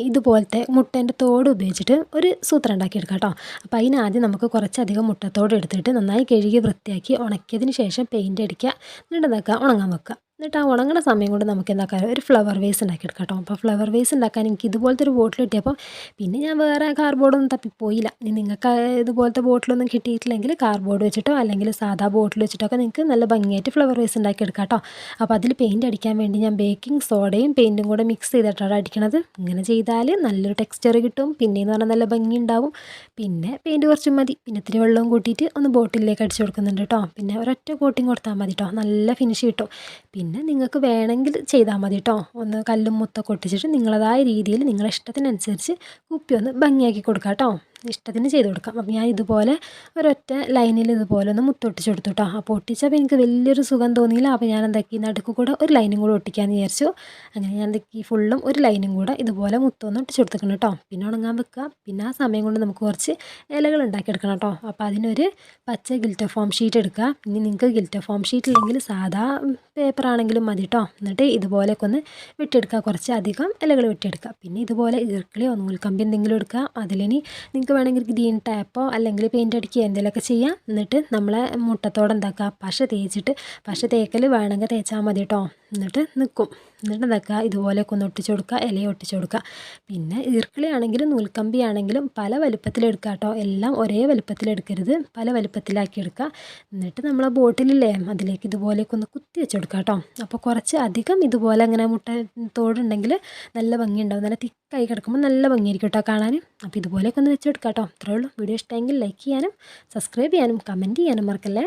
ഇതുപോലത്തെ മുട്ടേൻ്റെ തോട് ഉപയോഗിച്ചിട്ട് ഒരു സൂത്രം ഉണ്ടാക്കിയെടുക്കാം കേട്ടോ. അപ്പോൾ അതിനാദ്യം നമുക്ക് കുറച്ചധികം മുട്ടത്തോട് എടുത്തിട്ട് നന്നായി കഴുകി വൃത്തിയാക്കി ഉണക്കിയതിന് ശേഷം പെയിൻ്റ് അടിക്കുക. എന്നിട്ട് എന്താക്കുക, ഉണങ്ങാൻ വെക്കുക. എന്നിട്ട് ആ ഉണങ്ങുന്ന സമയം കൊണ്ട് നമുക്ക് എന്താക്കാം, ഒരു ഫ്ലവർ വേസ് ഉണ്ടാക്കിയെടുക്കാം കേട്ടോ. അപ്പോൾ ഫ്ലവർ വേസ് ഉണ്ടാക്കാൻ എനിക്ക് ഇതുപോലത്തെ ഒരു ബോട്ടിൽ കിട്ടിയപ്പോൾ പിന്നെ ഞാൻ വേറെ കാർഡ്ബോർഡൊന്നും തപ്പിപ്പോയില്ല. ഇനി നിങ്ങൾക്ക് ഇതുപോലത്തെ ബോട്ടിലൊന്നും കിട്ടിയിട്ടില്ലെങ്കിൽ കാർഡ്ബോർഡ് വെച്ചിട്ടോ അല്ലെങ്കിൽ സാധാ ബോട്ടിൽ വെച്ചിട്ടൊക്കെ നിങ്ങൾക്ക് നല്ല ഭംഗിയായിട്ട് ഫ്ലവർ വേസ് ഉണ്ടാക്കിയെടുക്കാം കേട്ടോ. അപ്പോൾ അതിൽ പെയിൻറ്റ് അടിക്കാൻ വേണ്ടി ഞാൻ ബേക്കിംഗ് സോഡയും പെയിൻറ്റും കൂടെ മിക്സ് ചെയ്തിട്ടാണ് അടിക്കണത്. ഇങ്ങനെ ചെയ്താൽ നല്ലൊരു ടെക്സ്ചർ കിട്ടും. പിന്നെയെന്ന് പറഞ്ഞാൽ നല്ല ഭംഗി ഉണ്ടാവും. പിന്നെ പെയിൻറ്റ് കുറച്ച് മതി. പിന്നെ ഇത്തിരി വെള്ളവും കൂട്ടിയിട്ട് ഒന്ന് ബോട്ടിലേക്ക് അടിച്ചു കൊടുക്കുന്നുണ്ട് കേട്ടോ. പിന്നെ ഒരൊറ്റ കോട്ടിങ് കൊടുത്താൽ മതി കേട്ടോ, നല്ല ഫിനിഷ് കിട്ടും. പിന്നെ നിങ്ങൾക്ക് വേണമെങ്കിൽ ചെയ്താൽ മതി കേട്ടോ. ഒന്ന് കല്ലും മുത്തൊക്കെ ഒട്ടിച്ചിട്ട് നിങ്ങളതായ രീതിയിൽ നിങ്ങളുടെ ഇഷ്ടത്തിനനുസരിച്ച് കുപ്പി ഒന്ന് ഭംഗിയാക്കി കൊടുക്കാം കേട്ടോ. ഇഷ്ടത്തിന് ചെയ്ത് കൊടുക്കാം. അപ്പം ഞാൻ ഇതുപോലെ ഒരൊറ്റ ലൈനിൽ ഇതുപോലെ ഒന്ന് മുത്തൊട്ടിച്ച് കൊടുത്തു കേട്ടോ. അപ്പോൾ ഒട്ടിച്ചപ്പോൾ എനിക്ക് വലിയൊരു സുഖം തോന്നിയില്ല. അപ്പോൾ ഞാൻ എന്താക്കി, നടുക്ക് കൂടെ ഒരു ലൈനും കൂടെ ഒട്ടിക്കാമെന്ന് വിചാരിച്ചു. അങ്ങനെ ഞാൻ എന്താക്കി, ഫുള്ളും ഒരു ലൈനും കൂടെ ഇതുപോലെ മുത്തൊന്ന് ഒട്ടിച്ച് കൊടുത്തിട്ടുണ്ട് കേട്ടോ. പിന്നെ ഉണങ്ങാൻ വെക്കുക. പിന്നെ ആ സമയം കൊണ്ട് നമുക്ക് കുറച്ച് ഇലകൾ ഉണ്ടാക്കിയെടുക്കണം കേട്ടോ. അപ്പോൾ അതിനൊരു പച്ച ഗിൽറ്റർ ഫോം ഷീറ്റ് എടുക്കുക. ഇനി നിങ്ങൾക്ക് ഗിൽറ്റർ ഫോം ഷീറ്റ് ഇല്ലെങ്കിൽ സാധാ പേപ്പർ ആണെങ്കിലും മതി കേട്ടോ. എന്നിട്ട് ഇതുപോലെയൊക്കെ ഒന്ന് വെട്ടിയെടുക്കുക, കുറച്ച് അധികം ഇലകൾ വെട്ടിയെടുക്കുക. പിന്നെ ഇതുപോലെ ഈർക്കിളിയോ നൂൽക്കമ്പി എന്തെങ്കിലും എടുക്കുക. അതിലിനി നിങ്ങൾക്ക് വേണമെങ്കിൽ ഗ്രീൻ ടാപ്പോ അല്ലെങ്കിൽ പെയിൻ്റ് അടിക്കുക എന്തെങ്കിലുമൊക്കെ ചെയ്യാം. എന്നിട്ട് നമ്മളെ മുട്ടത്തോടെ എന്താക്കുക, പശ തേച്ചിട്ട്, പശ തേക്കൽ വേണമെങ്കിൽ തേച്ചാൽ മതി കേട്ടോ. എന്നിട്ട് നിൽക്കും. എന്നിട്ട് എന്താക്കുക, ഇതുപോലെയൊക്കെ ഒന്ന് ഒട്ടിച്ച് കൊടുക്കുക, ഇലയെ ഒട്ടിച്ച് കൊടുക്കുക. പിന്നെ ഈർക്കിളി ആണെങ്കിലും നൂൽക്കമ്പി ആണെങ്കിലും പല വലുപ്പത്തിലെടുക്കുക കേട്ടോ. എല്ലാം ഒരേ വലുപ്പത്തിലെടുക്കരുത്, പല വലുപ്പത്തിലാക്കി എടുക്കുക. എന്നിട്ട് നമ്മളെ ബോട്ടിലില്ലേ അതിലേക്ക് ഇതുപോലെയൊക്കെ ഒന്ന് കുത്തി വെച്ച് കൊടുക്കുക കേട്ടോ. അപ്പോൾ കുറച്ച് അധികം ഇതുപോലെ അങ്ങനെ മുട്ട തോടുണ്ടെങ്കിൽ നല്ല ഭംഗിയുണ്ടാവും. നല്ല തിക്കായി കിടക്കുമ്പോൾ നല്ല ഭംഗിയായിരിക്കും കേട്ടോ കാണാൻ. അപ്പോൾ ഇതുപോലെയൊക്കെ ഒന്ന് വെച്ച് കൊടുക്കുക കേട്ടോ. അത്രേ ഉള്ളൂ. വീഡിയോ ഇഷ്ടമെങ്കിൽ ലൈക്ക് ചെയ്യാനും സബ്സ്ക്രൈബ് ചെയ്യാനും കമൻറ്റ് ചെയ്യാനും മറക്കല്ലേ.